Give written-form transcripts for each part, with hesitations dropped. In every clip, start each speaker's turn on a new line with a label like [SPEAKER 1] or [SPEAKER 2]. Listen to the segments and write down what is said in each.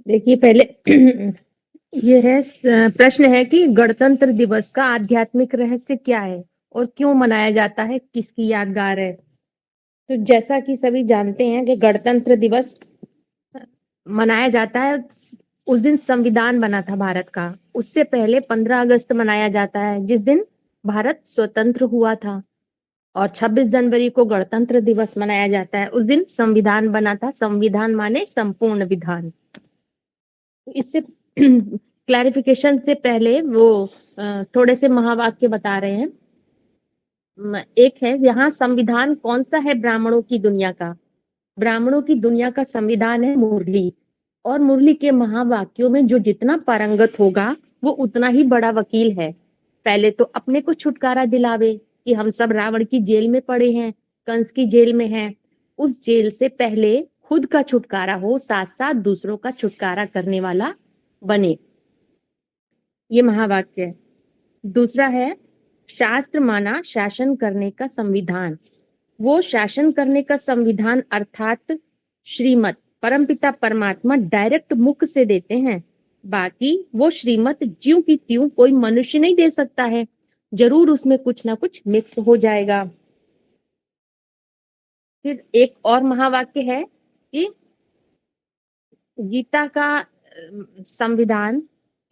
[SPEAKER 1] देखिए पहले ये है प्रश्न है कि गणतंत्र दिवस का आध्यात्मिक रहस्य क्या है और क्यों मनाया जाता है, किसकी यादगार है। तो जैसा कि सभी जानते हैं कि गणतंत्र दिवस मनाया जाता है, उस दिन संविधान बना था भारत का। उससे पहले 15 अगस्त मनाया जाता है जिस दिन भारत स्वतंत्र हुआ था। और 26 जनवरी को गणतंत्र दिवस मनाया जाता है, उस दिन संविधान बना था। संविधान माने संपूर्ण विधान। इससे क्लैरिफिकेशन से पहले वो थोड़े से महावाक्य बता रहे हैं। एक है यहाँ, संविधान कौन सा है ब्राह्मणों की दुनिया का। ब्राह्मणों की दुनिया का संविधान है मुरली। और मुरली के महावाक्यों में जो जितना पारंगत होगा वो उतना ही बड़ा वकील है। पहले तो अपने को छुटकारा दिलावे कि हम सब रावण की जेल में पड़े हैं, कंस की जेल में हैं। उस जेल से पहले खुद का छुटकारा हो, साथ साथ दूसरों का छुटकारा करने वाला बने। ये महावाक्य है। दूसरा है, शास्त्र माना शासन करने का संविधान। वो शासन करने का संविधान अर्थात श्रीमत परमपिता परमात्मा डायरेक्ट मुख से देते हैं। बाकी वो श्रीमत ज्यों की त्यों कोई मनुष्य नहीं दे सकता है, जरूर उसमें कुछ ना कुछ मिक्स हो जाएगा। फिर एक और महावाक्य है कि गीता का संविधान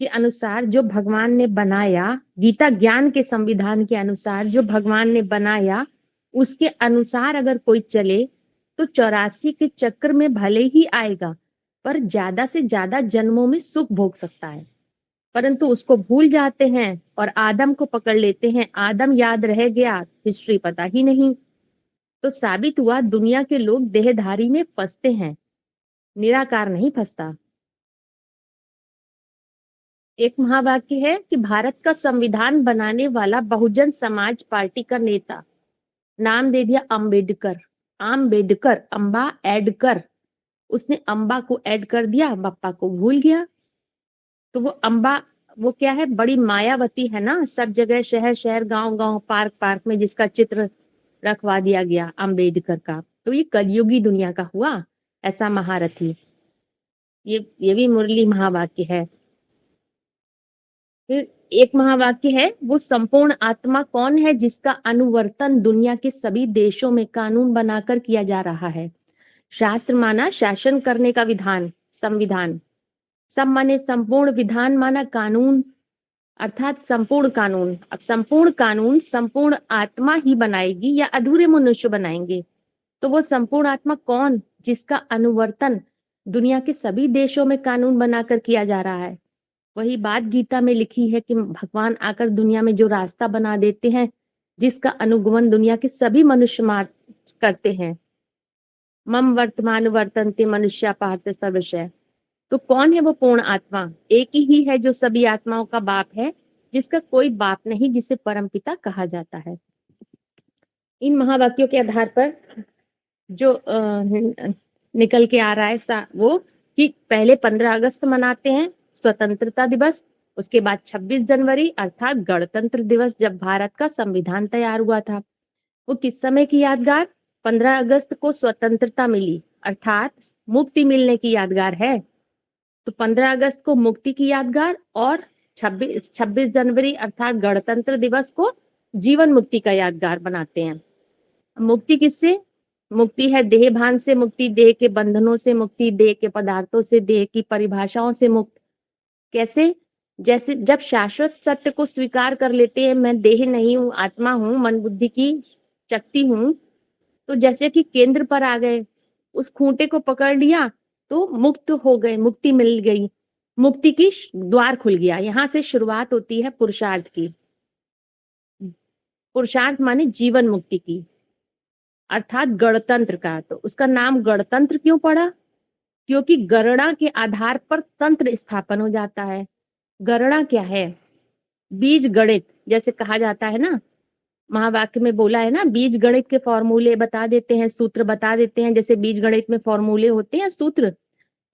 [SPEAKER 1] के अनुसार जो भगवान ने बनाया, गीता ज्ञान के संविधान के अनुसार जो भगवान ने बनाया, उसके अनुसार अगर कोई चले तो 84 के चक्र में भले ही आएगा, पर ज्यादा से ज्यादा जन्मों में सुख भोग सकता है। परंतु उसको भूल जाते हैं और आदम को पकड़ लेते हैं। आदम याद रह गया, हिस्ट्री पता ही नहीं। तो साबित हुआ दुनिया के लोग देहधारी में फंसते हैं, निराकार नहीं फंसता। एक महावाक्य है कि भारत का संविधान बनाने वाला बहुजन समाज पार्टी का नेता, नाम दे दिया अम्बेडकर। आम्बेडकर, अम्बा ऐड कर, उसने अम्बा को ऐड कर दिया, बप्पा को भूल गया। तो वो अम्बा वो क्या है, बड़ी मायावती है ना। सब जगह शहर शहर, गांव गांव, पार्क पार्क में जिसका चित्र रखवा दिया गया अम्बेडकर का। तो ये कलयुगी दुनिया का हुआ ऐसा महारथी। ये भी मुरली महावाक्य है। फिर एक महावाक्य है, वो संपूर्ण आत्मा कौन है जिसका अनुवर्तन दुनिया के सभी देशों में कानून बनाकर किया जा रहा है। शास्त्र माना शासन करने का विधान, संविधान। सब माने संपूर्ण, विधान माना कानून, अर्थात संपूर्ण कानून। अब संपूर्ण कानून संपूर्ण आत्मा ही बनाएगी या अधूरे मनुष्य बनाएंगे। तो वो संपूर्ण आत्मा कौन, जिसका अनुवर्तन दुनिया के सभी देशों में कानून बनाकर किया जा रहा है। वही बात गीता में लिखी है कि भगवान आकर दुनिया में जो रास्ता बना देते हैं, जिसका अनुगमन दुनिया के सभी मनुष्य करते हैं। मम वर्तमान वर्तन्ते मनुष्य पार्थ सर्वशः। तो कौन है वो पूर्ण आत्मा? एक ही है जो सभी आत्माओं का बाप है, जिसका कोई बाप नहीं, जिसे परमपिता कहा जाता है। इन महावाक्यों के आधार पर जो निकल के आ रहा है वो कि पहले 15 अगस्त मनाते हैं स्वतंत्रता दिवस, उसके बाद 26 जनवरी अर्थात गणतंत्र दिवस, जब भारत का संविधान तैयार हुआ था। वो किस समय की यादगार? 15 अगस्त को स्वतंत्रता मिली अर्थात मुक्ति मिलने की यादगार है। तो 15 अगस्त को मुक्ति की यादगार, और 26 जनवरी अर्थात गणतंत्र दिवस को जीवन मुक्ति का यादगार बनाते हैं। मुक्ति किससे? मुक्ति है देह भान से मुक्ति, देह के बंधनों से मुक्ति, देह के पदार्थों से, देह की परिभाषाओं से मुक्त। कैसे? जैसे जब शाश्वत सत्य को स्वीकार कर लेते हैं, मैं देह नहीं हूं, आत्मा हूं, मन बुद्धि की शक्ति हूं, तो जैसे कि केंद्र पर आ गए, उस खूंटे को पकड़ लिया तो मुक्त हो गए, मुक्ति मिल गई, मुक्ति की द्वार खुल गया। यहां से शुरुआत होती है पुरुषार्थ की। पुरुषार्थ माने जीवन मुक्ति की, अर्थात गणतंत्र का। तो उसका नाम गणतंत्र क्यों पड़ा? क्योंकि गणना के आधार पर तंत्र स्थापन हो जाता है। गणना क्या है? बीज गणित, जैसे कहा जाता है ना, महावाक्य में बोला है ना, बीज गणित के फॉर्मूले बता देते हैं, सूत्र बता देते हैं। जैसे बीज गणित में फॉर्मूले होते हैं, सूत्र।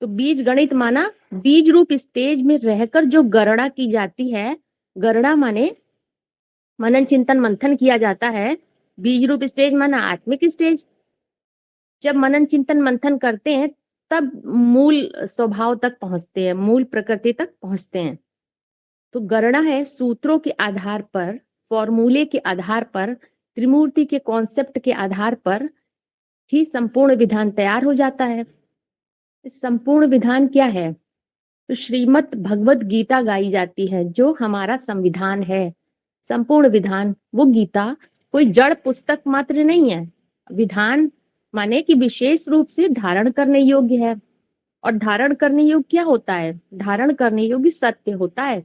[SPEAKER 1] तो बीज गणित माना बीज रूप स्टेज में रहकर जो गणना की जाती है। गणना माने मनन चिंतन मंथन किया जाता है। बीज रूप स्टेज माना आत्मिक स्टेज। जब मनन चिंतन मंथन करते हैं तब मूल स्वभाव तक पहुंचते हैं, मूल प्रकृति तक पहुंचते हैं। तो गणना है सूत्रों के आधार पर, फॉर्मूले के आधार पर, त्रिमूर्ति के कॉन्सेप्ट के आधार पर ही संपूर्ण विधान तैयार हो जाता है। संपूर्ण विधान क्या है? तो श्रीमद् भगवत गीता गाई जाती है जो हमारा संविधान है। संपूर्ण विधान, वो गीता कोई जड़ पुस्तक मात्र नहीं है। विधान माने कि विशेष रूप से धारण करने योग्य है। और धारण करने योग्य क्या होता है? धारण करने योग्य सत्य होता है,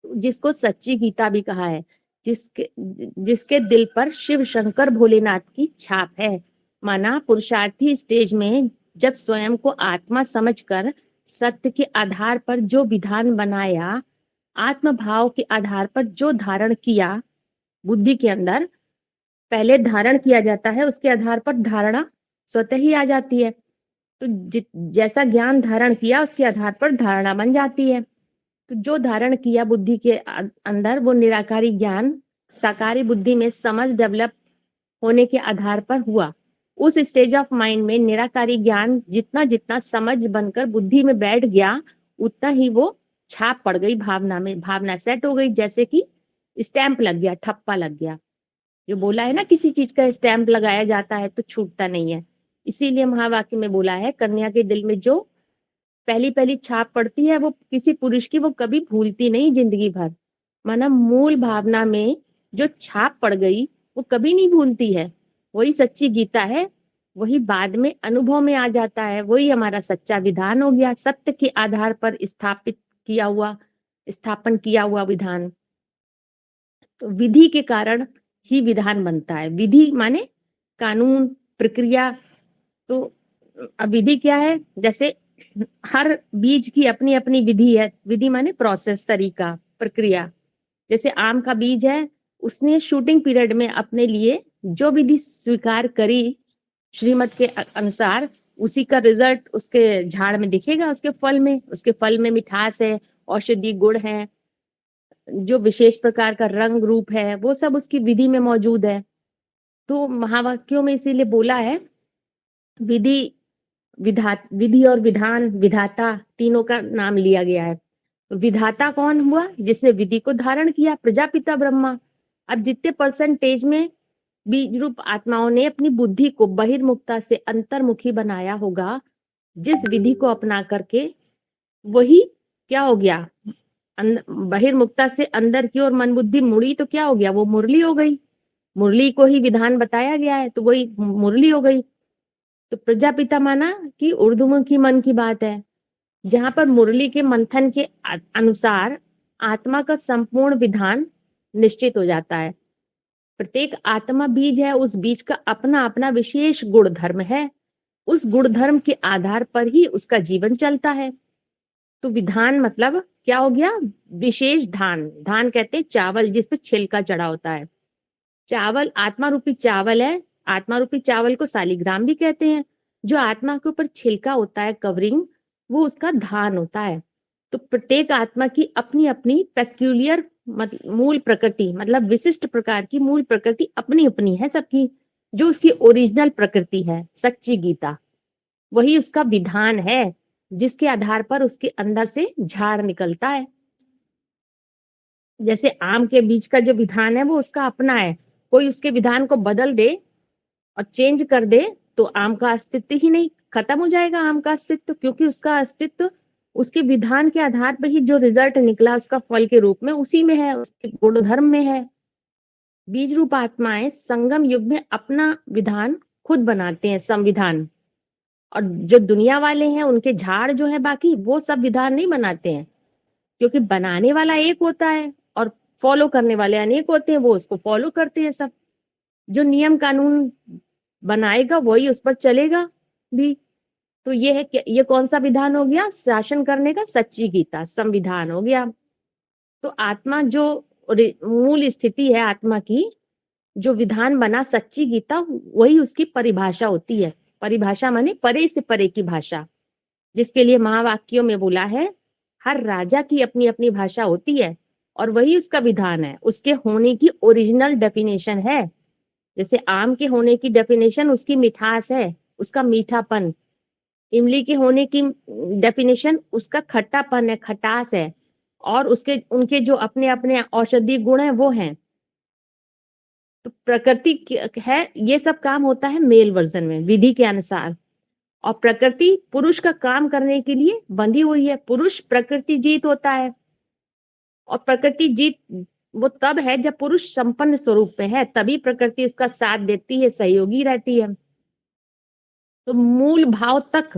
[SPEAKER 1] जिसको सच्ची गीता भी कहा है, जिसके दिल पर शिव शंकर भोलेनाथ की छाप है। माना पुरुषार्थी स्टेज में जब स्वयं को आत्मा समझकर सत्य के आधार पर जो विधान बनाया, आत्म भाव के आधार पर जो धारण किया, बुद्धि के अंदर पहले धारण किया जाता है, उसके आधार पर धारणा स्वतः ही आ जाती है। तो जैसा ज्ञान धारण किया उसके आधार पर धारणा बन जाती है। तो जो धारण किया बुद्धि के अंदर, वो निराकारी ज्ञान साकारी बुद्धि में समझ डेवलप होने के आधार पर हुआ। उस स्टेज ऑफ माइंड में निराकारी ज्ञान जितना जितना समझ बनकर बुद्धि में बैठ गया, उतना ही वो छाप पड़ गई भावना में। भावना सेट हो गई, जैसे कि स्टैंप लग गया, ठप्पा लग गया। जो बोला है ना, किसी चीज का स्टैंप लगाया जाता है तो छूटता नहीं है। इसीलिए महावाक्य में बोला है, कन्या के दिल में जो पहली पहली छाप पड़ती है वो किसी पुरुष की, वो कभी भूलती नहीं जिंदगी भर। माना मूल भावना में जो छाप पड़ गई वो कभी नहीं भूलती है। वही सच्ची गीता है, वही बाद में अनुभव में आ जाता है। वही हमारा सच्चा विधान हो गया, सत्य के आधार पर स्थापन किया हुआ विधान। तो विधि के कारण ही विधान बनता है। विधि माने कानून, प्रक्रिया। तो अब विधि क्या है? जैसे हर बीज की अपनी अपनी विधि है। विधि माने प्रोसेस, तरीका, प्रक्रिया। जैसे आम का बीज है, उसने शूटिंग पीरियड में अपने लिए जो विधि स्वीकार करी श्रीमत के अनुसार, उसी का रिजल्ट उसके झाड़ में दिखेगा, उसके फल में मिठास है, औषधि गुण है, जो विशेष प्रकार का रंग रूप है, वो सब उसकी विधि में मौजूद है। तो महावाक्यों में इसीलिए बोला है, विधि और विधान, विधाता, तीनों का नाम लिया गया है। विधाता कौन हुआ? जिसने विधि को धारण किया, प्रजापिता ब्रह्मा। अब जितने परसेंटेज में बीज रूप आत्माओं ने अपनी बुद्धि को बहिर्मुखता से अंतर्मुखी बनाया होगा, जिस विधि को अपना करके, वही क्या हो गया? बहिर्मुखता से अंदर की ओर मन बुद्धि मुड़ी तो क्या हो गया? वो मुरली हो गई। मुरली को ही विधान बताया गया है तो वही मुरली हो गई। तो प्रजापिता माना कि ऊर्ध्वमुखी मन की बात है, जहां पर मुरली के मंथन के अनुसार आत्मा का संपूर्ण विधान निश्चित हो जाता है। प्रत्येक आत्मा बीज है, उस बीज का अपना अपना विशेष गुण धर्म है। उस गुण धर्म के आधार पर ही उसका जीवन चलता है। तो विधान मतलब क्या हो गया? विशेष धान। धान कहते हैं चावल जिसपे छिलका चढ़ा होता है। चावल आत्मा रूपी चावल है। आत्मा रूपी चावल को शालिग्राम भी कहते हैं। जो आत्मा के ऊपर छिलका होता है, कवरिंग, वो उसका धान होता है। तो प्रत्येक आत्मा की अपनी अपनी पेक्यूलियर मूल प्रकृति, मतलब विशिष्ट प्रकार की मूल प्रकृति अपनी अपनी है सबकी। जो उसकी ओरिजिनल प्रकृति है, सच्ची गीता, वही उसका विधान है, जिसके आधार पर उसके अंदर से झाड़ निकलता है। जैसे आम के बीज का जो विधान है वो उसका अपना है। कोई उसके विधान को बदल दे और चेंज कर दे तो आम का अस्तित्व ही नहीं, खत्म हो जाएगा आम का अस्तित्व। क्योंकि उसका अस्तित्व उसके विधान के आधार पर ही जो रिजल्ट निकला उसका फल के रूप में, उसी में है, उसके गुण धर्म में है। बीज रूप आत्माएं संगम युग में अपना विधान खुद बनाते हैं, संविधान। और जो दुनिया वाले हैं उनके झाड़ जो है बाकी, वो सब विधान नहीं बनाते हैं। क्योंकि बनाने वाला एक होता है और फॉलो करने वाले अनेक होते हैं, वो उसको फॉलो करते हैं सब। जो नियम कानून बनाएगा वही उस पर चलेगा भी। तो ये है कि ये कौन सा विधान हो गया? शासन करने का सच्ची गीता, संविधान हो गया। तो आत्मा जो मूल स्थिति है, आत्मा की जो विधान बना सच्ची गीता, वही उसकी परिभाषा होती है। परिभाषा माने परे से परे की भाषा, जिसके लिए महावाक्यों में बोला है, हर राजा की अपनी अपनी भाषा होती है और वही उसका विधान है। उसके होने की ओरिजिनल डेफिनेशन है। जैसे आम के होने की डेफिनेशन उसकी मिठास है, उसका मीठापन। इमली के होने की डेफिनेशन उसका खट्टापन है, खटास है, और उसके उनके जो अपने अपने औषधीय गुण है वो हैं। तो प्रकृति है, ये सब काम होता है मेल वर्जन में विधि के अनुसार। और प्रकृति पुरुष का काम करने के लिए बंधी हुई है। पुरुष प्रकृति जीत होता है, और प्रकृति जीत वो तब है जब पुरुष संपन्न स्वरूप में है, तभी प्रकृति उसका साथ देती है, सहयोगी रहती है। तो मूल भाव तक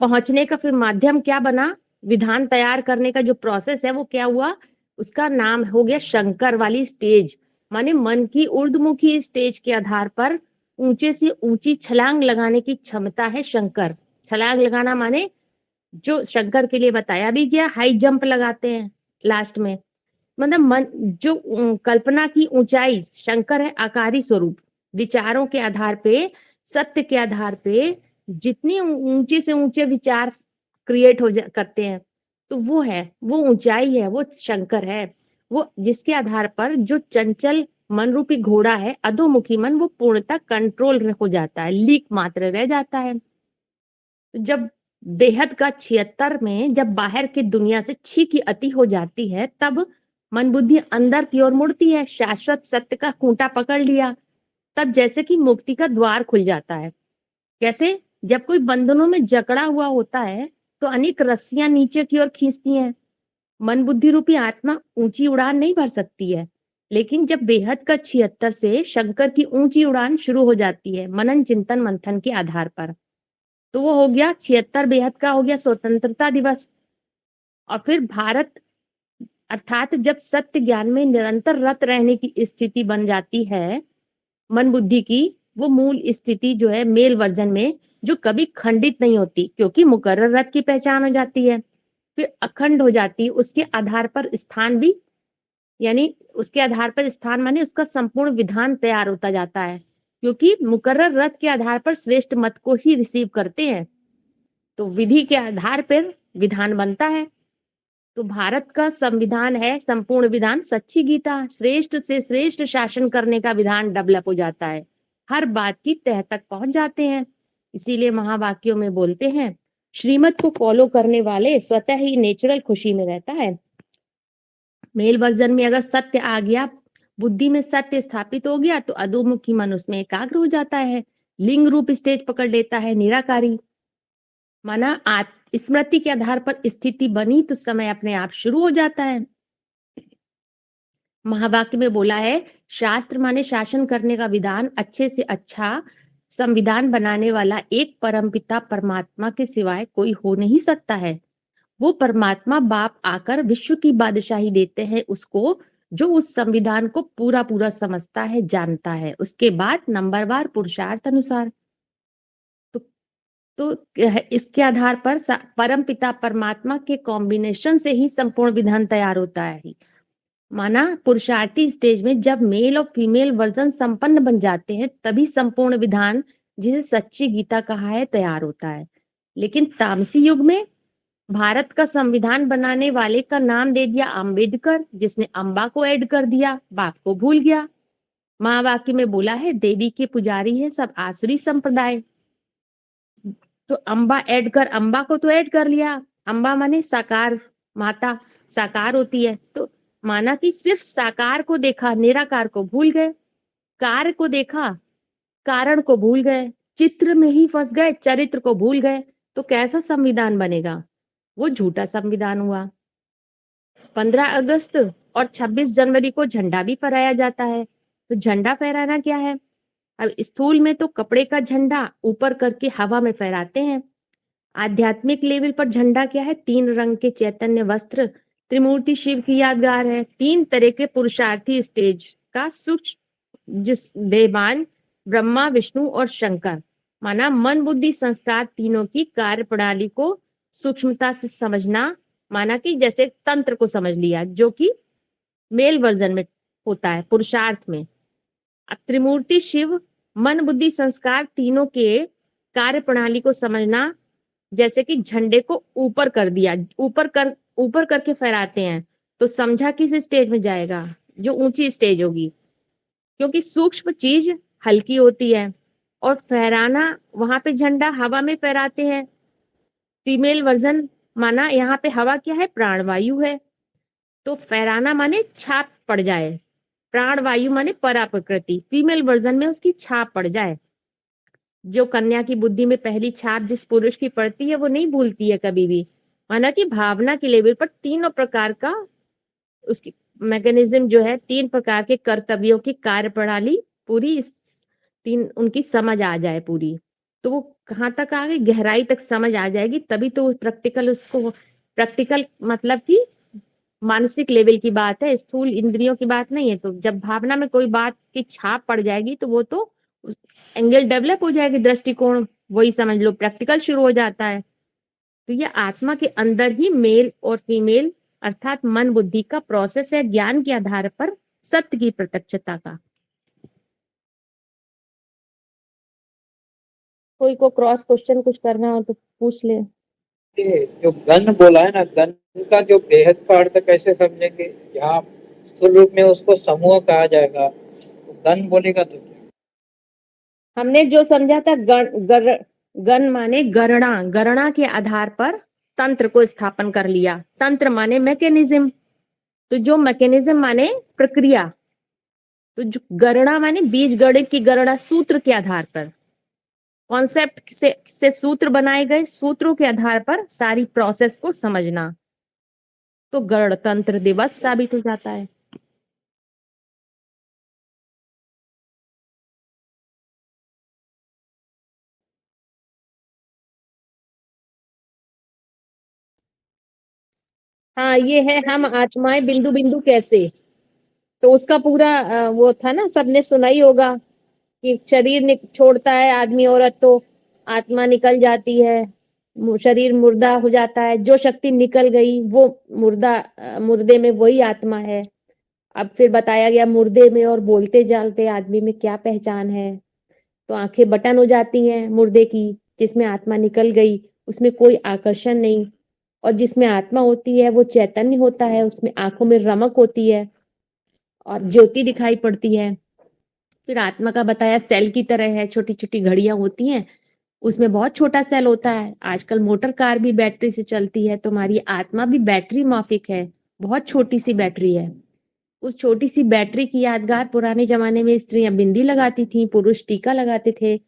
[SPEAKER 1] पहुंचने का फिर माध्यम क्या बना, विधान तैयार करने का जो प्रोसेस है वो क्या हुआ, उसका नाम हो गया शंकर वाली स्टेज। माने मन की ऊर्ध्वमुखी स्टेज के आधार पर ऊंचे से ऊंची छलांग लगाने की क्षमता है शंकर। छलांग लगाना माने जो शंकर के लिए बताया भी गया, हाई जंप लगाते हैं लास्ट में। मतलब मन जो कल्पना की ऊंचाई, शंकर है आकारी स्वरूप। विचारों के आधार पे, सत्य के आधार पे जितनी ऊंचे से ऊंचे विचार क्रिएट करते हैं, तो वो है, वो ऊंचाई है, वो शंकर है। वो जिसके आधार पर जो चंचल मन रूपी घोड़ा है, अधोमुखी मन, वो पूर्णतः कंट्रोल हो जाता है, लीक मात्र रह जाता है। तो जब बेहद का 76 में जब बाहर की दुनिया से छी की अति हो जाती है, तब मन बुद्धि अंदर की ओर मुड़ती है, शाश्वत सत्य का खूंटा पकड़ लिया। तब जैसे कि मुक्ति का द्वार खुल जाता है। कैसे? जब कोई बंधनों में जकड़ा हुआ होता है तो अनेक रस्सियां नीचे की ओर खींचती हैं। मन बुद्धि रूपी आत्मा ऊंची उड़ान नहीं भर सकती है, लेकिन जब बेहद का 76 से शंकर की ऊंची उड़ान शुरू हो जाती है मनन चिंतन मंथन के आधार पर, तो वो हो गया 76 बेहद का, हो गया स्वतंत्रता दिवस। और फिर भारत अर्थात जब सत्य ज्ञान में निरंतर रत रहने की स्थिति बन जाती है मन बुद्धि की, वो मूल स्थिति जो है मेल वर्जन में, जो कभी खंडित नहीं होती, क्योंकि मुकर्रर रत की पहचान हो जाती है, फिर अखंड हो जाती है। उसके आधार पर स्थान भी, यानी उसके आधार पर स्थान माने उसका संपूर्ण विधान तैयार होता जाता है, क्योंकि मुकर्रर रत के आधार पर श्रेष्ठ मत को ही रिसीव करते हैं, तो विधि के आधार पर विधान बनता है। तो भारत का संविधान है संपूर्ण विधान, सच्ची गीता, श्रेष्ठ से श्रेष्ठ शासन करने का विधान डेवलप हो जाता है, हर बात की तह तक पहुंच जाते हैं। इसीलिए महावाक्यों में बोलते हैं, श्रीमत को फॉलो करने वाले स्वतः ही नेचुरल खुशी में रहता है। मेल वर्जन में अगर सत्य आ गया, बुद्धि में सत्य स्थापित हो गया, तो अधोमुखी मन उसमें एकाग्र हो जाता है, लिंग रूप स्टेज पकड़ लेता है, निराकारी। माना स्मृति के आधार पर स्थिति बनी तो समय अपने आप शुरू हो जाता है। महावाक्य में बोला है, शास्त्र माने शासन करने का विधान, अच्छे से अच्छा संविधान बनाने वाला एक परमपिता परमात्मा के सिवाय कोई हो नहीं सकता है। वो परमात्मा बाप आकर विश्व की बादशाही देते हैं उसको, जो उस संविधान को पूरा पूरा समझता है, जानता है। उसके बाद नंबरवार पुरुषार्थ अनुसार, तो इसके आधार पर परम पिता परमात्मा के कॉम्बिनेशन से ही संपूर्ण विधान तैयार होता है। माना पुरुषार्थी स्टेज में जब मेल और फीमेल वर्जन संपन्न बन जाते हैं, तभी संपूर्ण विधान, जिसे सच्ची गीता कहा है, तैयार होता है। लेकिन तामसी युग में भारत का संविधान बनाने वाले का नाम दे दिया अम्बेडकर, जिसने अम्बा को ऐड कर दिया, बाप को भूल गया। महावाक्य में बोला है, देवी के पुजारी है सब आसुरी संप्रदाय। तो अम्बा ऐड कर, अम्बा को तो ऐड कर लिया, अम्बा माने साकार माता, साकार होती है, तो माना कि सिर्फ साकार को देखा, निराकार को भूल गए, कार्य को देखा, कारण को भूल गए, चित्र में ही फंस गए, चरित्र को भूल गए, तो कैसा संविधान बनेगा? वो झूठा संविधान हुआ। 15 अगस्त और 26 जनवरी को झंडा भी फहराया जाता है। तो झंडा फहराना क्या है? अब स्थूल में तो कपड़े का झंडा ऊपर करके हवा में फहराते हैं। आध्यात्मिक लेवल पर झंडा क्या है? 3 रंग के चैतन्य वस्त्र, त्रिमूर्ति शिव की यादगार है, 3 तरह के पुरुषार्थी स्टेज का सूक्ष्म, जिस देवान ब्रह्मा विष्णु और शंकर, माना मन बुद्धि संस्कार तीनों की कार्य प्रणाली को सूक्ष्मता से समझना, माना कि जैसे तंत्र को समझ लिया, जो कि मेल वर्जन में होता है पुरुषार्थ में। अब त्रिमूर्ति शिव मन बुद्धि संस्कार तीनों के कार्य प्रणाली को समझना, जैसे कि झंडे को ऊपर कर दिया, ऊपर करके फहराते हैं, तो समझा किस स्टेज में जाएगा? जो ऊंची स्टेज होगी, क्योंकि सूक्ष्म चीज हल्की होती है, और फहराना वहां पे झंडा हवा में फहराते हैं, फीमेल वर्जन माना यहाँ पे हवा क्या है, प्राणवायु है। तो फहराना माने छाप पड़ जाए, प्राणवायु माने परा प्रकृति, फीमेल वर्जन में उसकी छाप पड़ जाए। जो कन्या की बुद्धि में पहली छाप जिस पुरुष की पड़ती है वो नहीं भूलती है कभी भी। माना कि भावना के लेवल पर तीनों प्रकार का उसकी मैकेनिज्म जो है, 3 प्रकार के कर्तव्यों की कार्य प्रणाली पूरी इस 3 उनकी समझ आ जाए पूरी, तो वो कहाँ तक आ गई, गहराई तक समझ आ जाएगी, तभी तो प्रैक्टिकल उसको, प्रैक्टिकल मतलब कि मानसिक लेवल की बात है, स्थूल इंद्रियों की बात नहीं है। तो जब भावना में कोई बात की छाप पड़ जाएगी तो वो तो एंगल डेवलप हो जाएगी, दृष्टिकोण, वही समझ लो प्रैक्टिकल शुरू हो जाता है। तो ये आत्मा के अंदर ही मेल और फीमेल अर्थात मन बुद्धि का प्रोसेस है, ज्ञान के आधार पर सत्य की प्रत्यक्षता का। कोई को क्रॉस क्वेश्चन कुछ करना हो तो पूछ ले।
[SPEAKER 2] ये जो गन बोला है ना, गन का जो बेहद का अर्थ कैसे समझेंगे? यहाँ स्थूल रूप में उसको समूह कहा जाएगा, तो गन बोलेगा तो क्या?
[SPEAKER 1] हमने जो समझा था गण माने गणना, गणना के आधार पर तंत्र को स्थापन कर लिया। तंत्र माने मैकेनिज्म, तो जो मैकेनिज्म माने प्रक्रिया, तो जो गणना माने बीज गणित की गणना, सूत्र के आधार पर, कॉन्सेप्ट से सूत्र बनाए गए, सूत्रों के आधार पर सारी प्रोसेस को समझना, तो गणतंत्र दिवस साबित हो जाता है। हाँ ये है हम आत्माएं बिंदु बिंदु कैसे, तो उसका पूरा वो था ना, सबने सुना ही होगा कि शरीर छोड़ता है आदमी औरत तो आत्मा निकल जाती है, शरीर मुर्दा हो जाता है, जो शक्ति निकल गई वो मुर्दे में वही आत्मा है। अब फिर बताया गया मुर्दे में और बोलते जालते आदमी में क्या पहचान है, तो आंखें बटन हो जाती हैं मुर्दे की, जिसमें आत्मा निकल गई उसमें कोई आकर्षण नहीं, और जिसमें आत्मा होती है वो चैतन्य होता है, उसमें आंखों में रमक होती है और ज्योति दिखाई पड़ती है। फिर आत्मा का बताया सेल की तरह है, छोटी छोटी घड़ियां होती हैं, उसमें बहुत छोटा सेल होता है। आजकल मोटर कार भी बैटरी से चलती है, तुम्हारी आत्मा भी बैटरी माफिक है, बहुत छोटी सी बैटरी है। उस छोटी सी बैटरी की यादगार पुराने जमाने में स्त्रियां बिंदी लगाती थी, पुरुष टीका लगाते थे,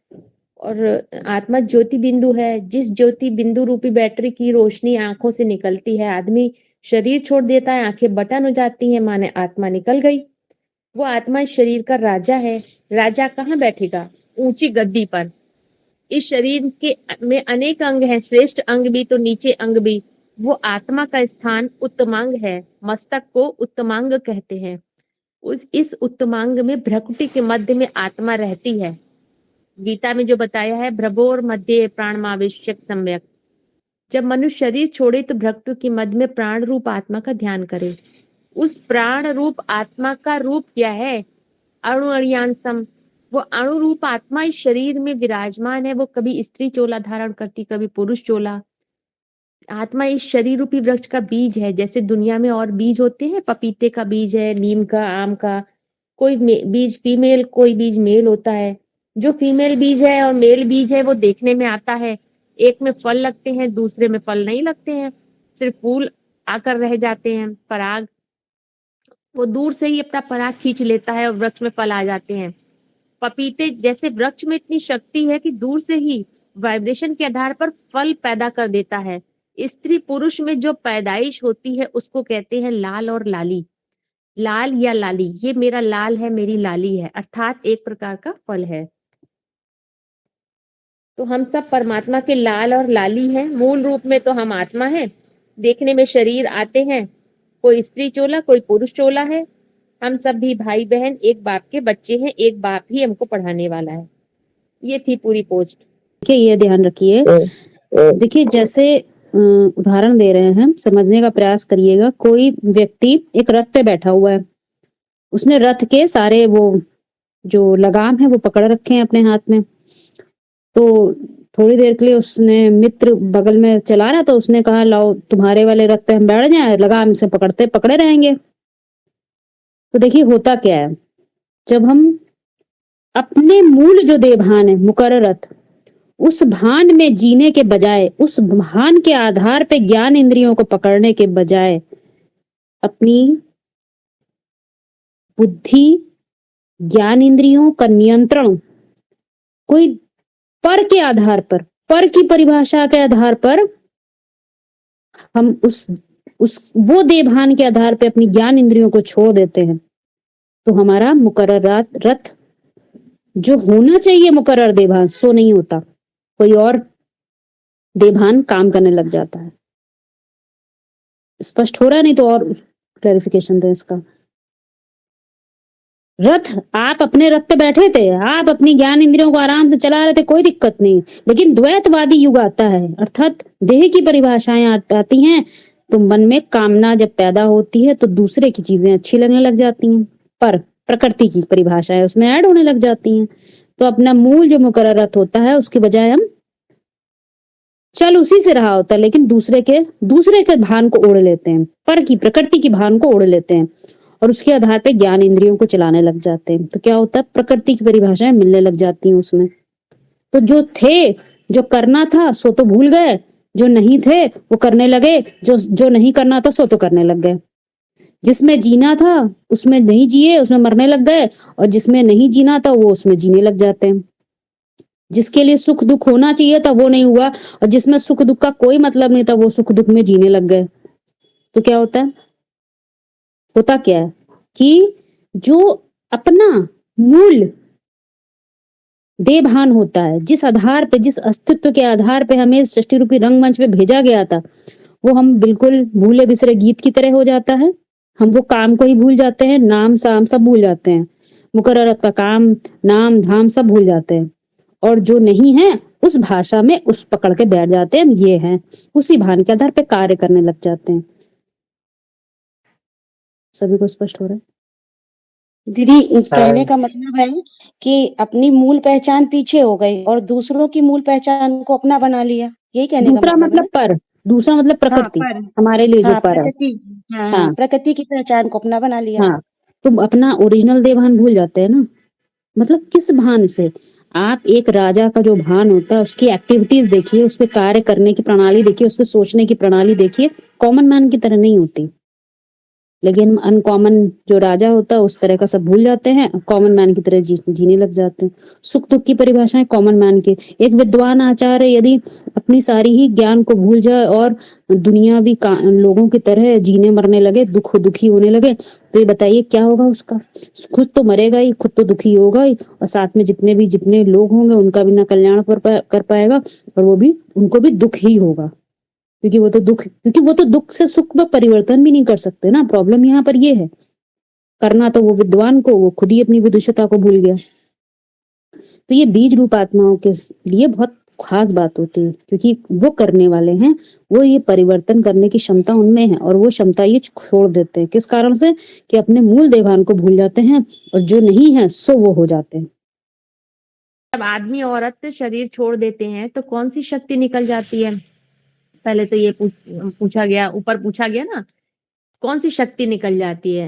[SPEAKER 1] और आत्मा ज्योति बिंदु है। जिस ज्योति बिंदु रूपी बैटरी की रोशनी आंखों से निकलती है, आदमी शरीर छोड़ देता है, आंखें बटन हो जाती हैं, माने आत्मा निकल गई। वो आत्मा इस शरीर का राजा है। राजा कहाँ बैठेगा? ऊंची गद्दी पर। इस शरीर के में अनेक अंग हैं, श्रेष्ठ अंग भी तो नीचे अंग भी। वो आत्मा का स्थान उत्तमांग है, मस्तक को उत्तमांग कहते हैं। इस उत्तमांग में भ्रकुटी के मध्य में आत्मा रहती है। गीता में जो बताया है, भ्रभोर मध्य प्राणमावेश्यक सम्यक। जब मनुष्य शरीर छोड़े तो भ्रकुटी के मध्य में प्राण रूप आत्मा का ध्यान करे। उस प्राण रूप आत्मा का रूप क्या है? अणु अणियांसम। वो अणु रूप आत्मा इस शरीर में विराजमान है। वो कभी स्त्री चोला धारण करती, कभी पुरुष चोला। आत्मा इस शरीर रूपी वृक्ष का बीज है। जैसे दुनिया में और बीज होते हैं, पपीते का बीज है, नीम का, आम का, कोई बीज फीमेल, कोई बीज मेल होता है। जो फीमेल बीज है और मेल बीज है वो देखने में आता है, एक में फल लगते हैं, दूसरे में फल नहीं लगते हैं, सिर्फ फूल आकर रह जाते हैं, पराग। वो दूर से ही अपना पराग खींच लेता है और वृक्ष में फल आ जाते हैं। पपीते जैसे वृक्ष में इतनी शक्ति है कि दूर से ही वाइब्रेशन के आधार पर फल पैदा कर देता है। स्त्री पुरुष में जो पैदाइश होती है उसको कहते हैं लाल और लाली। लाल या लाली, ये मेरा लाल है, मेरी लाली है, अर्थात एक प्रकार का फल है। तो हम सब परमात्मा के लाल और लाली हैं। मूल रूप में तो हम आत्मा हैं, देखने में शरीर आते हैं, कोई स्त्री चोला कोई पुरुष चोला है। हम सब भी भाई बहन एक बाप के बच्चे हैं, एक बाप ही हमको पढ़ाने वाला है। ये थी पूरी पोस्ट।
[SPEAKER 3] देखिए ये ध्यान रखिए, देखिए जैसे उदाहरण दे रहे हैं, समझने का प्रयास करिएगा। कोई व्यक्ति एक रथ पे बैठा हुआ है, उसने रथ के सारे वो जो लगाम है वो पकड़ रखे हैं अपने हाथ में। तो थोड़ी देर के लिए उसने मित्र बगल में चला रहा, तो उसने कहा लाओ तुम्हारे वाले रथ पे हम बैठ जाएं, लगाम से पकड़ते पकड़े रहेंगे। तो देखिए होता क्या है, जब हम अपने मूल जो देवभान है मुकर्ररत, उस भान में जीने के बजाय, उस भान के आधार पे ज्ञान इंद्रियों को पकड़ने के बजाय अपनी बुद्धि, ज्ञान इंद्रियों का नियंत्रण कोई पर के आधार पर, पर की परिभाषा के आधार पर हम उस वो देभान के आधार पे अपनी ज्ञान इंद्रियों को छोड़ देते हैं, तो हमारा मुकर्रर रथ जो होना चाहिए मुकर्रर देभान सो नहीं होता, कोई और देभान काम करने लग जाता है। स्पष्ट हो रहा है? नहीं तो और क्लैरिफिकेशन दें इसका। रथ, आप अपने रथ पे बैठे थे, आप अपनी ज्ञान इंद्रियों को आराम से चला रहे थे, कोई दिक्कत नहीं, लेकिन द्वैतवादी युग आता है, अर्थात देह की परिभाषाएं आती हैं, तो मन में कामना जब पैदा होती है तो दूसरे की चीजें अच्छी लगने लग जाती हैं, पर प्रकृति की परिभाषा है उसमें ऐड होने लग जाती हैं। तो अपना मूल जो मुकर्रर रथ होता है उसके बजाय हम चल उसी से रहा होता है, लेकिन दूसरे के भान को ओढ़ लेते हैं, पर की प्रकृति की भान को ओढ़ लेते हैं और उसके आधार पे ज्ञान इंद्रियों को चलाने लग जाते हैं। तो क्या होता है, प्रकृति की परिभाषाएं मिलने लग जाती हैं उसमें। तो जो थे, जो करना था सो तो भूल गए, जो नहीं थे वो करने लगे, जो नहीं करना था सो तो करने लग गए। जिसमें जीना था उसमें नहीं जिए, उसमें मरने लग गए, और जिसमें नहीं जीना था वो उसमें जीने लग जाते हैं। जिसके लिए सुख दुख होना चाहिए था वो नहीं हुआ, और जिसमें सुख दुख का कोई मतलब नहीं था वो सुख दुख में जीने लग गए। तो क्या होता है, होता क्या है कि जो अपना मूल देभान होता है, जिस आधार पे, जिस अस्तित्व के आधार पे हमें सृष्टि रूपी रंगमंच पे भेजा गया था, वो हम बिल्कुल भूले बिसरे गीत की तरह हो जाता है। हम वो काम को ही भूल जाते हैं, नाम साम सब भूल जाते हैं, मुकर्ररत का काम नाम धाम सब भूल जाते हैं, और जो नहीं है उस भाषा में उस पकड़ के बैठ जाते हैं, हम ये हैं, उसी भान के आधार पे कार्य करने लग जाते हैं। सभी को स्पष्ट हो रहा है?
[SPEAKER 4] दीदी, कहने का मतलब है कि अपनी मूल पहचान पीछे हो गई और दूसरों की मूल पहचान को अपना बना लिया, यही कहने का
[SPEAKER 3] दूसरा
[SPEAKER 4] मतलब है
[SPEAKER 3] मतलब पर, दूसरा मतलब प्रकृति,
[SPEAKER 4] पर।
[SPEAKER 3] हमारे लिए जो
[SPEAKER 4] हाँ,
[SPEAKER 3] पर है, हाँ
[SPEAKER 4] प्रकृति की पहचान को अपना बना लिया।
[SPEAKER 3] हाँ, तो अपना ओरिजिनल देभान भूल जाते हैं ना। मतलब किस भान से, आप एक राजा का जो भान होता है उसकी एक्टिविटीज देखिए, उसके कार्य करने की प्रणाली देखिए, उसके सोचने की प्रणाली देखिए, कॉमन मैन की तरह नहीं होती। लेकिन अनकॉमन जो राजा होता है उस तरह का सब भूल जाते हैं, कॉमन मैन की तरह जीने लग जाते हैं। सुख दुख की परिभाषाएं कॉमन मैन के। एक विद्वान आचार्य यदि अपनी सारी ही ज्ञान को भूल जाए और दुनियावी लोगों की तरह जीने मरने लगे, दुखी होने लगे, तो ये बताइए क्या होगा उसका। खुद तो मरेगा ही, खुद तो दुखी होगा ही, और साथ में जितने लोग होंगे उनका भी ना कल्याण कर पाएगा, और वो भी, उनको भी दुख ही होगा, क्योंकि वो तो दुख से सुख में परिवर्तन भी नहीं कर सकते ना। प्रॉब्लम यहाँ पर ये है, करना तो वो विद्वान को, वो खुद ही अपनी विदुषता को भूल गया। तो ये बीज रूप आत्माओं के लिए बहुत खास बात होती है, क्योंकि वो करने वाले हैं, वो ये परिवर्तन करने की क्षमता उनमें है, और वो क्षमता ये छोड़ देते हैं। किस कारण से, कि अपने मूल देभान को भूल जाते हैं, और जो नहीं है सो वो हो जाते हैं।
[SPEAKER 1] जब आदमी औरत शरीर छोड़ देते हैं तो कौन सी शक्ति निकल जाती है? पहले तो ये पूछा गया, ऊपर पूछा गया ना, कौन सी शक्ति निकल जाती है?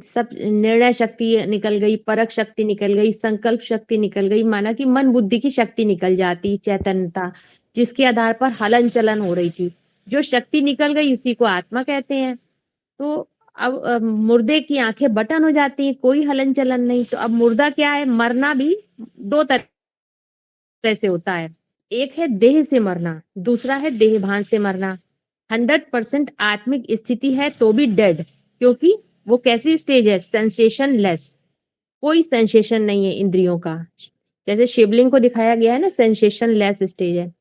[SPEAKER 1] सब निर्णय शक्ति निकल गई, परख शक्ति निकल गई, संकल्प शक्ति निकल गई, माना कि मन बुद्धि की शक्ति निकल जाती, चैतन्यता जिसके आधार पर हलन चलन हो रही थी, जो शक्ति निकल गई उसी को आत्मा कहते हैं। तो अब मुर्दे की आंखें बटन हो जाती हैं, कोई हलन चलन नहीं। तो अब मुर्दा क्या है? मरना भी दो तरह से होता है, एक है देह से मरना, दूसरा है देह भान से मरना। 100% आत्मिक स्थिति है तो भी डेड, क्योंकि वो कैसी स्टेज है? सेंसेशन लेस, कोई सेंसेशन नहीं है इंद्रियों का। जैसे शिवलिंग को दिखाया गया है ना, सेंसेशन लेस स्टेज है।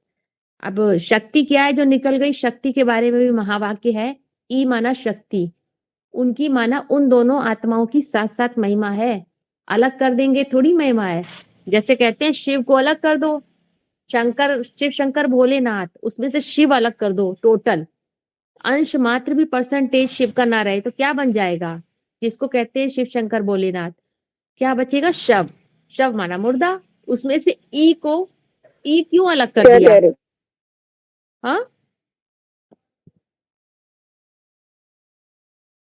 [SPEAKER 1] अब शक्ति क्या है जो निकल गई? शक्ति के बारे में भी महावाक्य है, ई माना शक्ति, उनकी माना उन दोनों आत्माओं की साथ साथ महिमा है। अलग कर देंगे थोड़ी महिमा है। जैसे कहते हैं शिव को अलग कर दो, शिव शंकर भोलेनाथ, उसमें से शिव अलग कर दो, टोटल अंश मात्र भी परसेंटेज शिव का ना रहे तो क्या बन जाएगा? जिसको कहते हैं शिव शंकर भोलेनाथ, क्या बचेगा? शव। शव माना मुर्दा, उसमें से ई क्यों अलग कर दिया? हाँ,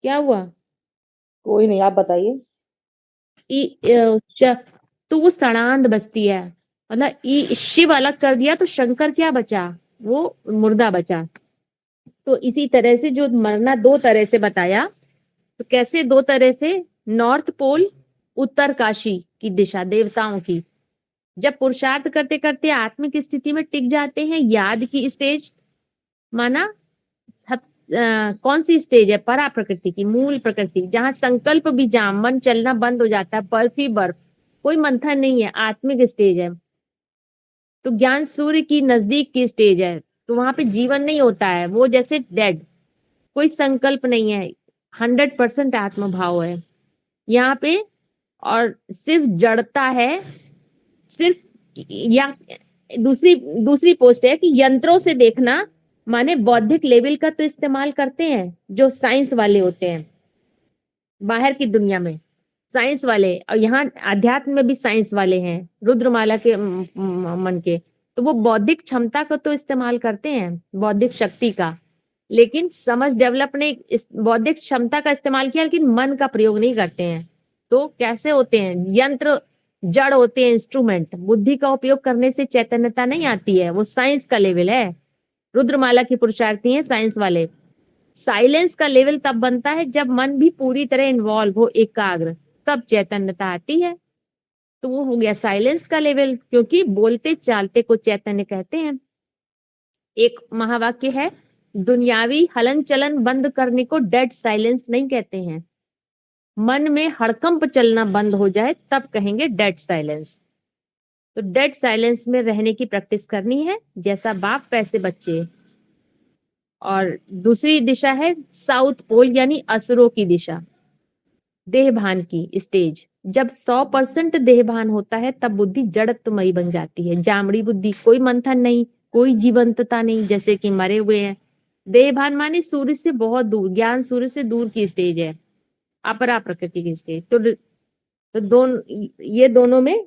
[SPEAKER 1] क्या हुआ?
[SPEAKER 5] कोई नहीं, आप बताइए।
[SPEAKER 1] तो वो सड़ांद बचती है, मतलब शिव अलग कर दिया तो शंकर क्या बचा, वो मुर्दा बचा। तो इसी तरह से जो मरना दो तरह से बताया, तो कैसे दो तरह से, नॉर्थ पोल उत्तर काशी की दिशा देवताओं की, जब पुरुषार्थ करते करते आत्मिक स्थिति में टिक जाते हैं, याद की स्टेज, माना कौन सी स्टेज है, परा प्रकृति की, मूल प्रकृति, जहां संकल्प भी जाम, मन चलना बंद हो जाता है, बर्फ ही बर्फ, कोई मंथन नहीं है, आत्मिक स्टेज है। तो ज्ञान सूर्य की नजदीक की स्टेज है, तो वहां पे जीवन नहीं होता है, वो जैसे डेड, कोई संकल्प नहीं है, 100% आत्मभाव है यहाँ पे। और सिर्फ जड़ता है, सिर्फ, या दूसरी पोस्ट है कि यंत्रों से देखना, माने बौद्धिक लेवल का तो इस्तेमाल करते हैं जो साइंस वाले होते हैं बाहर की दुनिया में, साइंस वाले, और यहाँ अध्यात्म में भी साइंस वाले हैं, रुद्रमाला के मन के, तो वो बौद्धिक क्षमता को तो इस्तेमाल करते हैं, बौद्धिक शक्ति का, लेकिन समझ डेवलप ने इस बौद्धिक क्षमता का इस्तेमाल किया, लेकिन मन का प्रयोग नहीं करते हैं। तो कैसे होते हैं, यंत्र जड़ होते हैं, इंस्ट्रूमेंट, बुद्धि का उपयोग करने से चैतन्यता नहीं आती है, वो साइंस का लेवल है। रुद्रमाला की पुरुषार्थी हैं साइंस वाले। साइलेंस का लेवल तब बनता है जब मन भी पूरी तरह इन्वॉल्व हो, एकाग्र, तब चैतन्यता आती है। तो वो हो गया साइलेंस का लेवल, क्योंकि बोलते चालते को चैतन्य कहते हैं। एक महावाक्य है, दुनियावी हलन चलन बंद करने को डेड साइलेंस नहीं कहते हैं, मन में हड़कंप चलना बंद हो जाए तब कहेंगे डेड साइलेंस। तो डेड साइलेंस में रहने की प्रैक्टिस करनी है, जैसा बाप वैसे बच्चे। और दूसरी दिशा है साउथ पोल, यानी असुरों की दिशा, देहभान की स्टेज। जब 100% देहभान होता है तब बुद्धि जड़त्वमयी बन जाती है, जामड़ी बुद्धि, कोई मंथन नहीं, कोई जीवंतता नहीं, जैसे कि मरे हुए हैं। देहभान माने सूर्य से बहुत दूर, ज्ञान सूर्य से दूर की स्टेज है, अपरा प्रकृति की स्टेज। तो ये दोनों में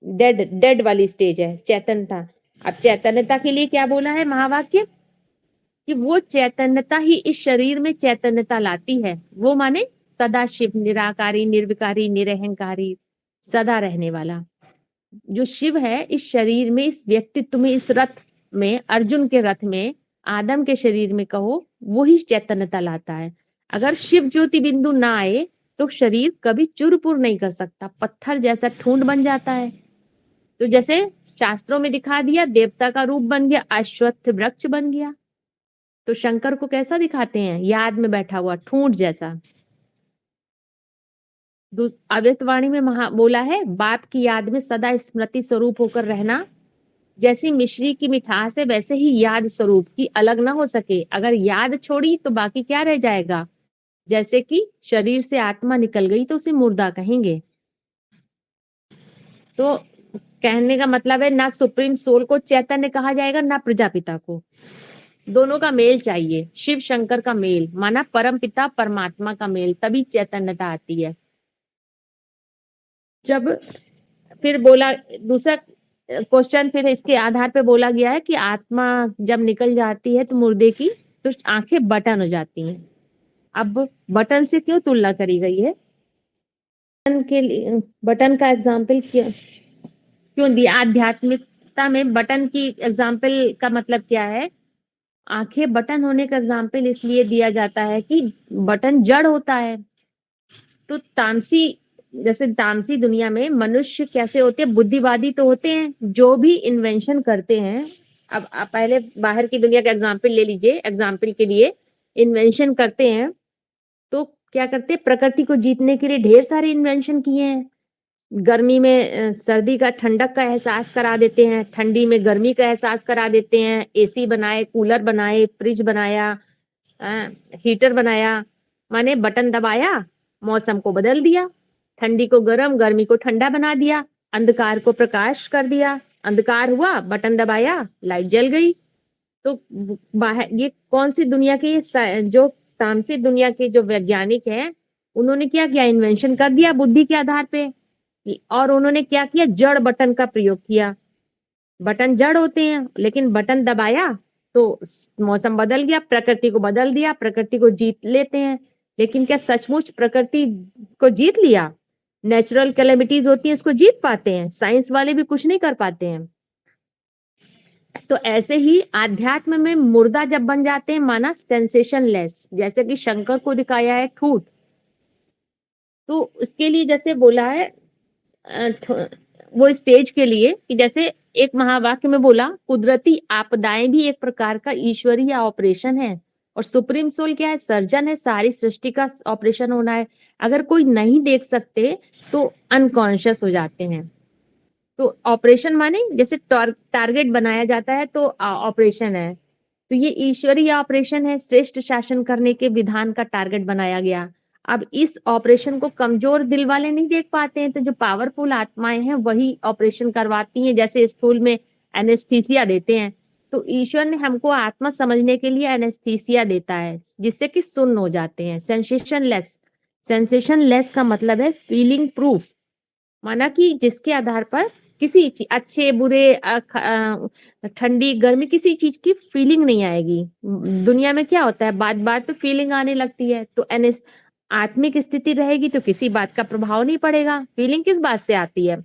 [SPEAKER 1] डेड वाली स्टेज है चैतन्यता। अब चैतन्यता के लिए क्या बोला है महावाक्य, कि वो चैतन्यता ही इस शरीर में चैतन्यता लाती है। वो माने सदा शिव, निराकारी, निर्विकारी, निरहंकारी, सदा रहने वाला जो शिव है, इस शरीर में, इस व्यक्तित्व में, इस रथ में, अर्जुन के रथ में, आदम के शरीर में कहो, वो ही चैतन्यता लाता है। अगर शिव ज्योति बिंदु ना आए तो शरीर कभी चुरपुर नहीं कर सकता, पत्थर जैसा ठूंठ बन जाता है। तो जैसे शास्त्रों में दिखा दिया, देवता का रूप बन गया, अश्वत्थ वृक्ष बन गया। तो शंकर को कैसा दिखाते हैं, याद में बैठा हुआ ठूंठ जैसा। अव्यक्तवाणी में बोला है, बाप की याद में सदा स्मृति स्वरूप होकर रहना। जैसी मिश्री की मिठास है, वैसे ही याद स्वरूप की अलग ना हो सके। अगर याद छोड़ी तो बाकी क्या रह जाएगा। जैसे कि शरीर से आत्मा निकल गई तो उसे मुर्दा कहेंगे। तो कहने का मतलब है, ना सुप्रीम सोल को चैतन्य कहा जाएगा, ना प्रजापिता को। दोनों का मेल चाहिए, शिव शंकर का मेल, माना परम पिता परमात्मा का मेल, तभी चैतन्यता आती है। जब फिर बोला दूसरा क्वेश्चन, फिर इसके आधार पे बोला गया है कि आत्मा जब निकल जाती है तो मुर्दे की, तो आंखें बटन हो जाती हैं। अब बटन से क्यों तुलना करी गई है, बटन का एग्जाम्पल क्यों दिया। आध्यात्मिकता में बटन की एग्जाम्पल का मतलब क्या है, आंखें बटन होने का एग्जाम्पल इसलिए दिया जाता है कि बटन जड़ होता है। तो तामसी दुनिया में मनुष्य कैसे होते हैं, बुद्धिवादी तो होते हैं, जो भी इन्वेंशन करते हैं। अब आप पहले बाहर की दुनिया का एग्जाम्पल ले लीजिए, एग्जाम्पल के लिए इन्वेंशन करते हैं तो क्या करते हैं, प्रकृति को जीतने के लिए ढेर सारे इन्वेंशन किए हैं। गर्मी में सर्दी का, ठंडक का एहसास करा देते हैं, ठंडी में गर्मी का एहसास करा देते हैं। एसी बनाए, कूलर बनाए, फ्रिज बनाया, हीटर बनाया, माने बटन दबाया, मौसम को बदल दिया, ठंडी को गर्म, गर्मी को ठंडा बना दिया, अंधकार को प्रकाश कर दिया। अंधकार हुआ, बटन दबाया, लाइट जल गई। तो बाहर ये कौन सी दुनिया के, जो तामसी दुनिया के जो वैज्ञानिक हैं, उन्होंने क्या किया, इन्वेंशन कर दिया बुद्धि के आधार पे। और उन्होंने क्या किया, जड़ बटन का प्रयोग किया। बटन जड़ होते हैं, लेकिन बटन दबाया तो मौसम बदल गया, प्रकृति को बदल दिया, प्रकृति को जीत लेते हैं। लेकिन क्या सचमुच प्रकृति को जीत लिया? नेचुरल कैलेमिटीज होती है इसको जीत पाते हैं, साइंस वाले भी कुछ नहीं कर पाते हैं। तो ऐसे ही आध्यात्म में मुर्दा जब बन जाते हैं माना सेंसेशनलेस, जैसे कि शंकर को दिखाया है ठूठ, तो उसके लिए जैसे बोला है वो स्टेज के लिए कि जैसे एक महावाक्य में बोला कुदरती आपदाएं भी एक प्रकार का ईश्वरीय ऑपरेशन है, और सुप्रीम सोल क्या है, सर्जन है, सारी सृष्टि का ऑपरेशन होना है। अगर कोई नहीं देख सकते तो अनकॉन्शियस हो जाते हैं। तो ऑपरेशन माने जैसे टारगेट बनाया जाता है तो ऑपरेशन है, तो ये ईश्वरीय ऑपरेशन है, श्रेष्ठ शासन करने के विधान का टारगेट बनाया गया। अब इस ऑपरेशन को कमजोर दिल वाले नहीं देख पाते हैं, तो जो पावरफुल आत्माएं हैं वही ऑपरेशन करवाती हैं, जैसे स्कूल में एनेस्थीसिया देते हैं। तो ईश्वर ने हमको आत्मा समझने के लिए एनेस्थीसिया देता है, जिससे कि सुन्न हो जाते हैं। सेंसेशनलेस, सेंसेशनलेस का मतलब है फीलिंग प्रूफ, माना कि जिसके आधार पर किसी चीज अच्छे बुरे ठंडी गर्मी किसी चीज की फीलिंग नहीं आएगी। दुनिया में क्या होता है, बात बात पे फीलिंग आने लगती है, तो आत्मिक स्थिति रहेगी तो किसी बात का प्रभाव नहीं पड़ेगा। फीलिंग किस बात से आती है,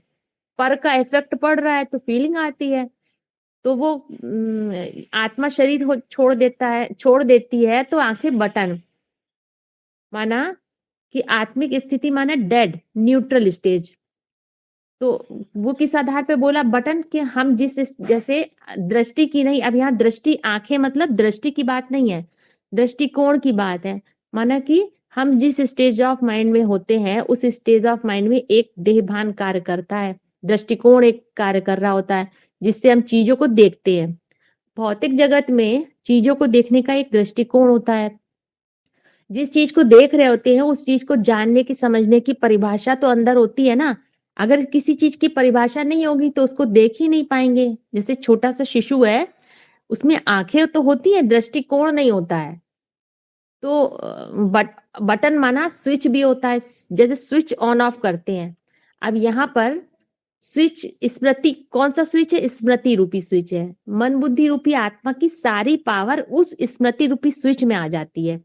[SPEAKER 1] पर का इफेक्ट पड़ रहा है तो फीलिंग आती है। तो वो आत्मा शरीर छोड़ देती है तो आंखें बटन, माना कि आत्मिक स्थिति माना डेड न्यूट्रल स्टेज। तो वो किस आधार पे बोला बटन कि हम जैसे दृष्टि की नहीं, अब यहाँ दृष्टि आंखें मतलब दृष्टि की बात नहीं है, दृष्टिकोण की बात है। माना कि हम जिस स्टेज ऑफ माइंड में होते हैं उस स्टेज ऑफ माइंड में एक देहभान कार्य करता है, दृष्टिकोण एक कार्य कर रहा होता है, जिससे हम चीजों को देखते हैं। भौतिक जगत में चीजों को देखने का एक दृष्टिकोण होता है। जिस चीज को देख रहे होते हैं उस चीज को जानने की समझने की परिभाषा तो अंदर होती है ना। अगर किसी चीज की परिभाषा नहीं होगी तो उसको देख ही नहीं पाएंगे। जैसे छोटा सा शिशु है, उसमें आंखें तो होती है, दृष्टिकोण नहीं होता है। तो बटन माना स्विच भी होता है, जैसे स्विच ऑन ऑफ करते हैं। अब यहाँ पर स्विच स्मृति, कौन सा स्विच है, स्मृति रूपी स्विच है। मन बुद्धि रूपी आत्मा की सारी पावर उस स्मृति रूपी स्विच में आ जाती है।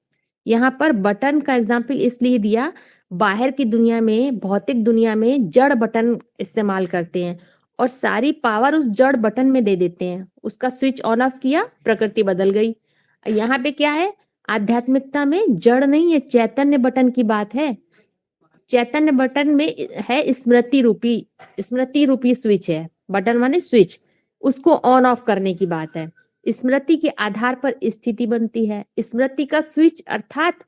[SPEAKER 1] यहाँ पर बटन का एग्जाम्पल इसलिए दिया, बाहर की दुनिया में, भौतिक दुनिया में जड़ बटन इस्तेमाल करते हैं और सारी पावर उस जड़ बटन में दे देते हैं। उसका स्विच ऑन ऑफ किया, प्रकृति बदल गई। यहाँ पे क्या है, आध्यात्मिकता में जड़ नहीं है, चैतन्य बटन की बात है। चैतन्य बटन में है स्मृति रूपी स्विच है। बटन माने स्विच, उसको ऑन ऑफ करने की बात है। स्मृति के आधार पर स्थिति बनती है। स्मृति का स्विच अर्थात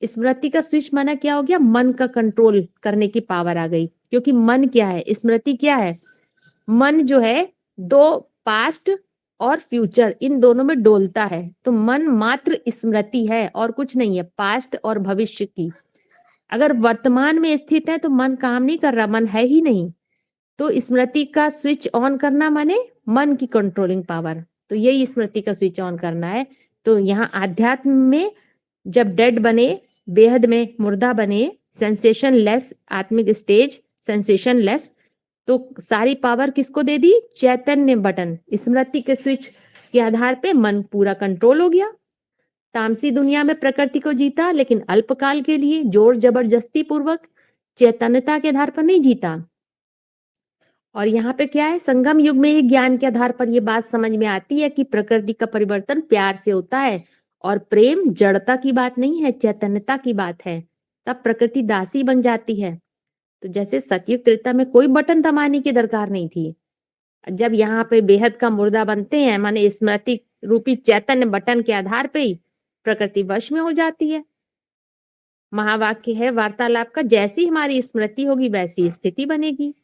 [SPEAKER 1] स्मृति का स्विच माना क्या हो गया, मन का कंट्रोल करने की पावर आ गई। क्योंकि मन क्या है, स्मृति क्या है, मन जो है दो पास्ट और फ्यूचर इन दोनों में डोलता है। तो मन मात्र स्मृति है और कुछ नहीं है, पास्ट और भविष्य की। अगर वर्तमान में स्थित है तो मन काम नहीं कर रहा, मन है ही नहीं। तो स्मृति का स्विच ऑन करना माने मन की कंट्रोलिंग पावर, तो यही स्मृति का स्विच ऑन करना है। तो यहाँ आध्यात्म में जब डेड बने, बेहद में मुर्दा बने, सेंसेशन लेस आत्मिक स्टेज, सेंसेशन लेस, तो सारी पावर किसको दे दी, चैतन्य बटन, स्मृति के स्विच के आधार पे मन पूरा कंट्रोल हो गया। तामसी दुनिया में प्रकृति को जीता, लेकिन अल्पकाल के लिए, जोर जबरदस्ती पूर्वक, चैतन्यता के आधार पर नहीं जीता। और यहाँ पे क्या है, संगम युग में ही ज्ञान के आधार पर ये बात समझ में आती है कि प्रकृति का परिवर्तन प्यार से होता है और प्रेम जड़ता की बात नहीं है, चैतन्यता की बात है। तब प्रकृति दासी बन जाती है। तो जैसे सतयुग त्रेता में कोई बटन दबाने की दरकार नहीं थी। जब यहाँ पे बेहद का मुर्दा बनते हैं, माने स्मृति रूपी चैतन्य बटन के आधार पे ही प्रकृति वश में हो जाती है। महावाक्य है वार्तालाप का, जैसी हमारी स्मृति होगी वैसी स्थिति बनेगी।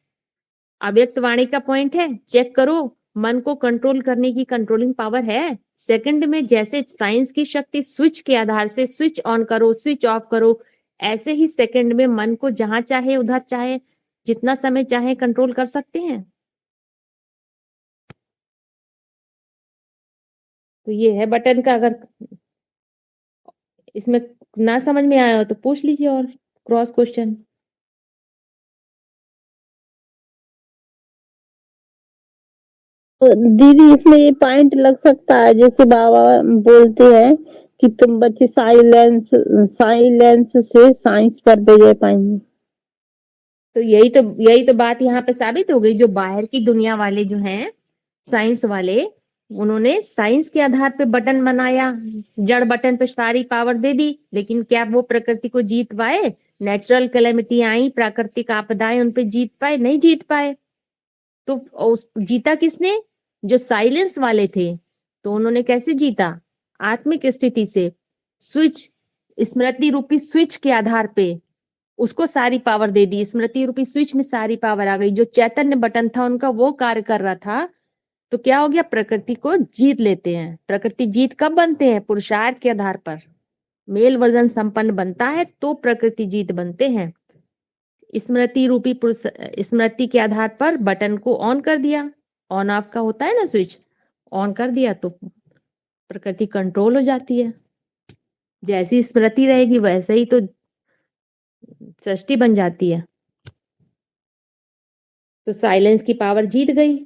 [SPEAKER 1] अव्यक्त वाणी का पॉइंट है, चेक करो मन को कंट्रोल करने की कंट्रोलिंग पावर है। सेकंड में जैसे साइंस की शक्ति स्विच के आधार से स्विच ऑन करो, स्विच ऑफ करो, ऐसे ही सेकंड में मन को जहां चाहे उधर चाहे जितना समय चाहे कंट्रोल कर सकते हैं। तो ये है बटन का। अगर इसमें ना समझ में आया हो तो पूछ लीजिए और क्रॉस क्वेश्चन।
[SPEAKER 5] दीदी इसमें ये पॉइंट लग सकता है, जैसे बाबा बोलते हैं कि तुम बच्चे साइलेंस से साइंस पर विजय पाएंगे।
[SPEAKER 1] तो यही तो बात यहाँ पे साबित हो गई। जो बाहर की दुनिया वाले जो हैं, साइंस वाले, उन्होंने साइंस के आधार पे बटन बनाया, जड़ बटन पे सारी पावर दे दी, लेकिन क्या वो प्रकृति को जीत पाए? नेचुरल कैलेमिटी आई, प्राकृतिक आपदाएं, उन पे जीत पाए? नहीं जीत पाए। तो जीता किसने? जो साइलेंस वाले थे। तो उन्होंने कैसे जीता? आत्मिक स्थिति से, स्विच, स्मृति रूपी स्विच के आधार पे उसको सारी पावर दे दी। स्मृति रूपी स्विच में सारी पावर आ गई। जो चैतन्य बटन था उनका, वो कार्य कर रहा था। तो क्या हो गया? प्रकृति को जीत लेते हैं। प्रकृति जीत कब बनते हैं? पुरुषार्थ के आधार पर। मेल वर्जन संपन्न बनता है तो प्रकृति जीत बनते हैं। स्मृति रूपी स्मृति के आधार पर बटन को ऑन कर दिया, ऑन ऑफ का होता है ना स्विच, ऑन कर दिया तो प्रकृति कंट्रोल हो जाती है। जैसी स्मृति रहेगी वैसे ही तो सृष्टि बन जाती है। तो साइलेंस की पावर जीत गई।